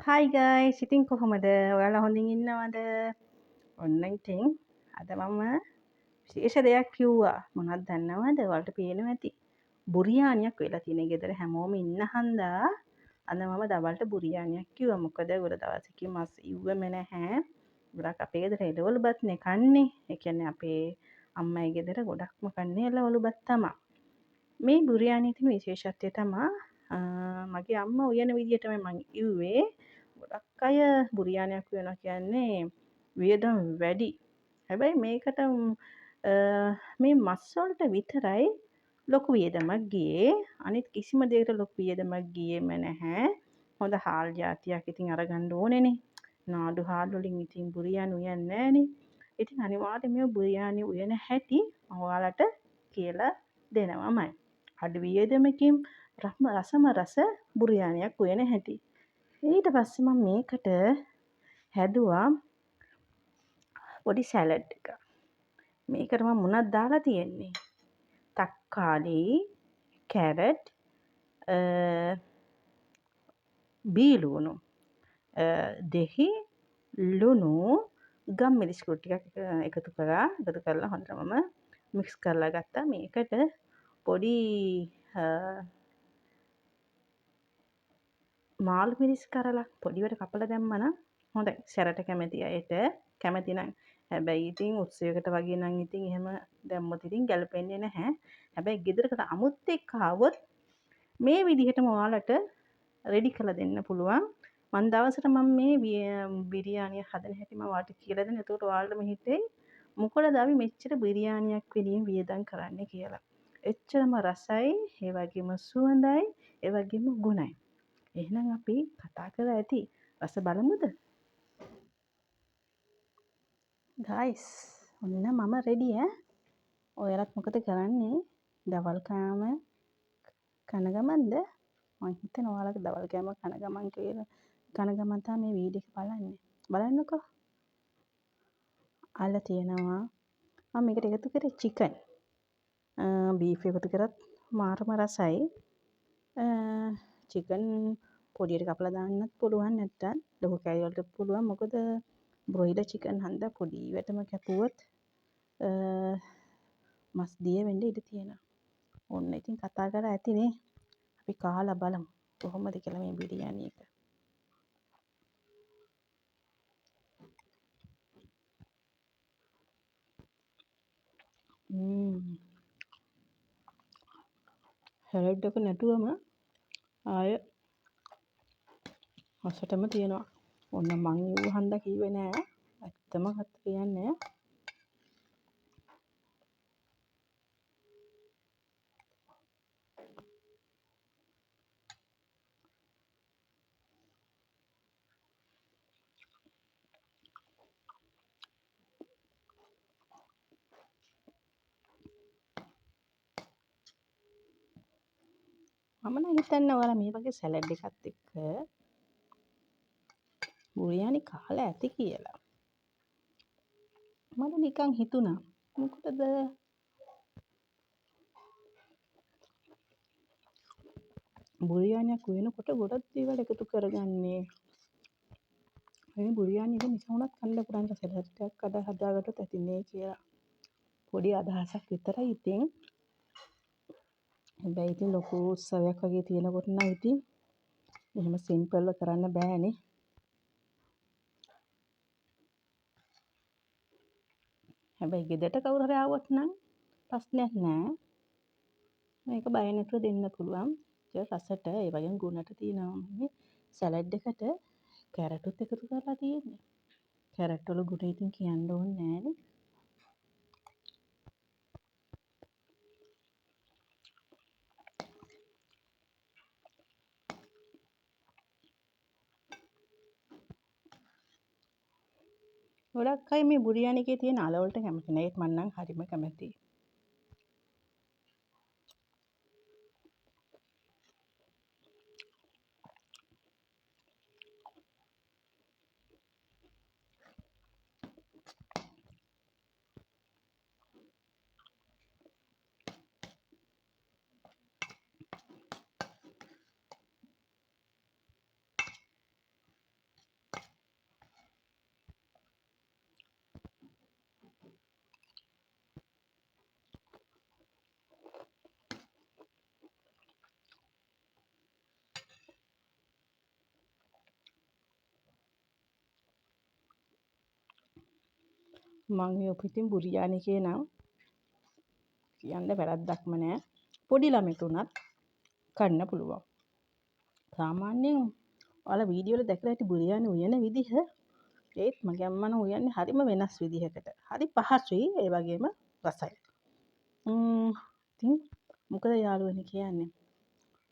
Hi guys, ඉතින් කොහොමද? ඔයාලා හොඳින් ඉන්නවද? ඔන්න ඉතින් අද මම විශේෂ දෙයක් කිව්වා. මොනවද දන්නවද? ඔයාලට පේනවා ඇති. බුරියානියක් වෙලා තියෙන ගෙදර හැමෝම ඉන්න හන්දා අද මම දවල්ට බුරියානියක් කිව්වා. මොකද ගොඩ දවසකින් මස් ඉව්වෙම නැහැ. ගොඩක් අපේ ගෙදර එළවලු බත්නේ කන්නේ. ඒ කියන්නේ අපේ අම්මයි ගෙදර ගොඩක්ම කන්නේ එළවලු බත් තමයි. මේ බුරියානියේ තියෙන විශේෂත්වය තමයි මගේ අම්මා උයන විදිහටම මං ඉව්වේ. ගොඩක් අය බුරියානියක් උයනවා කියන්නේ වියදම් වැඩි. හැබැයි මේකට මේ මස් වලට විතරයි ලොකු වියදමක් ගියේ. අනිත් කිසිම දෙයකට ලොකු වියදමක් ගියේම නැහැ. හොඳ හාල් ජාතියක් ඉතින් අරගන්න ඕනේනේ. නාඩු හාල් වලින් ඉතින් බුරියානි උයන්නේ නැහනේ. ඉතින් අනිවාර්යයෙන් මේ බුරියානි උයන හැටි මම ඔයාලට කියලා දෙනවමයි. අඩු වියදමකින් රසම රස බුරියානියක් උයන හැටි. ඊට පස්සේ මම මේකට හැදුවා පොඩි සැලඩ් එකක්. මේකට මම මොනවද දාලා තියෙන්නේ? තක්කාලි, කැරට්, බීලුණු, දෙහි, ලුණු, ගම්මිරිස් කුඩු ටිකක් එකතු කරලා හොඳට මම මික්ස් කරලා ගත්තා. මේකට පොඩි මාළු මිරිස් කරලා පොඩිවට කපලා දැම්මනම් හොඳයි. සැරට කැමති අයට කැමති නම් හැබැයි ඉතින් උත්සවයකට වගේ නම් ඉතින් එහෙම දැම්මොත් ඉතින් ගැලපෙන්නේ නැහැ. හැබැයි ගෙදරකට අමුත් එක්ක ආවොත් මේ විදිහටම ඔයාලට රෙඩි කරලා දෙන්න පුළුවන්. මම දවසට මේ බිරියානිය හදන හැටි මම ඔයාලට කියලා දෙන්න. එතකොට ඔයාලටම හිතෙයි මොකටද අපි මෙච්චර බිරියානියක් වෙනුවෙන් වියදම් කරන්නේ කියලා. එච්චරම රසයි, ඒ වගේම සුවඳයි, ඒ වගේම ගුණයි. එහෙනම් අපි කතා කරලා ඇති රස බලමුද? ගයිස් ඔන්න මම රෙඩි ඈ. ඔයාලත් මොකද කරන්නේ? දවල් කෑම කන ගමන්ද? මං හිතනවා ඔයාලට දවල් කෑම කන ගමන් කියලා. කන ගමන් තමයි මේ වීඩියෝ එක බලන්නේ. බලන්නකෝ. අල්ල තියෙනවා. මම මේකට එකතු කරේ චිකන්. බීෆ් එකතු කරත් මාරම රසයි. චිකන් පොඩියට කපලා දාන්නත් පුළුවන් නැත්නම් ලොකු කෑලි වලට පුළුවන්. මොකද බ්‍රොයිලර් චිකන් හන්දා පොඩිවටම කැපුවොත් මස් දිය වෙන්න ඉඩ තියෙනවා. ඔන්න ඉතින් කතා කරලා ඇතිනේ. අපි කාලා බලමු කොහොමද කියලා මේ බිරියානි එක. සැලඩ් එක නැතුවම ආය හසටම තියෙනවා. ඔන්න මං ඉව හන්දා කිව්වේ නෑ. ඇත්තම කියන්නේ මම නම් හිතන්නේ ඔයාලා මේ වගේ සැලඩ් එකත් එක්ක බුරියානි කාලා ඇති කියලා. මට නිකන් හිතුණා. මොකටද බුරියානියක් වෙනකොට ගොඩක් දේවල් එකතු කරගන්නේ. මේ බුරියානි එක නිසා වුණත් කන්න පුරන්න සැලඩ් එකක් හදාගත්තොත් ඇතිනේ කියලා. පොඩි අදහසක් විතරයි ඉතින්. හැබැයි ඉතින් ලොකු උත්සවයක් වගේ තියෙනකොට නම් ඉතින් එහෙම සිම්පල්ව කරන්න බෑනේ. හැබැයි ගෙදරට කවුරු හරි ආවොත් නම් ප්‍රශ්නයක් නෑ. මේක බය නැතුව දෙන්න පුළුවන්. රසට ඒ වගේම ගුණට තියෙනවා මේ සැලඩ් එකට කැරටුත් එකතු කරලා තියෙන්නේ. කැරට් වල ගුණ ඉතින් කියන්න ඕනේ නෑනේ. ගොඩක් අය මේ බුරියානි එකේ තියෙන අල වලට කැමති නෑ. ඒත් මම නම් හරිම කැමතියි. මං හිතුව ඉතින් බුරියානි කියනම් කියන්න වැරද්දක්ම නෑ. පොඩි ළමෙක් උනත් කන්න පුළුවන්. සාමාන්‍යයෙන් ඔයාලා වීඩියෝ වල දැකලා ඇති බුරියානි උයන විදිහ ඒත් මගේ අම්මා නම් උයන්නේ හරිම වෙනස් විදිහකට. හරි පහසුයි ඒ වගේම රසයි. ඉතින් මොකද යාළුවනේ කියන්නේ?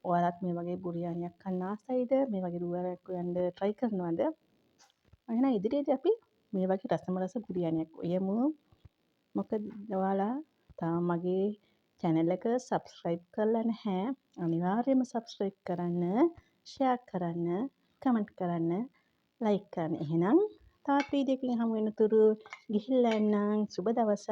ඔයාලත් මේ වගේ බුරියානියක් කන්න ආසයිද? මේ වගේ බුරියානියක් හොයන්න try කරනවද? එහෙනම් ඉදිරියේදී අපි මේ වගේ රසම රස බුරියානියක් උයමු. මොකද ඔයාලා තාම මගේ channel එක subscribe කරලා නැහැ. අනිවාර්යයෙන්ම subscribe කරන්න, share කරන්න, comment කරන්න, like කරන්න. එහෙනම් තවත් වීඩියෝ එකකින් හමු වෙනතුරු ගිහිල්ලා එන්නම්. සුබ දවසක්.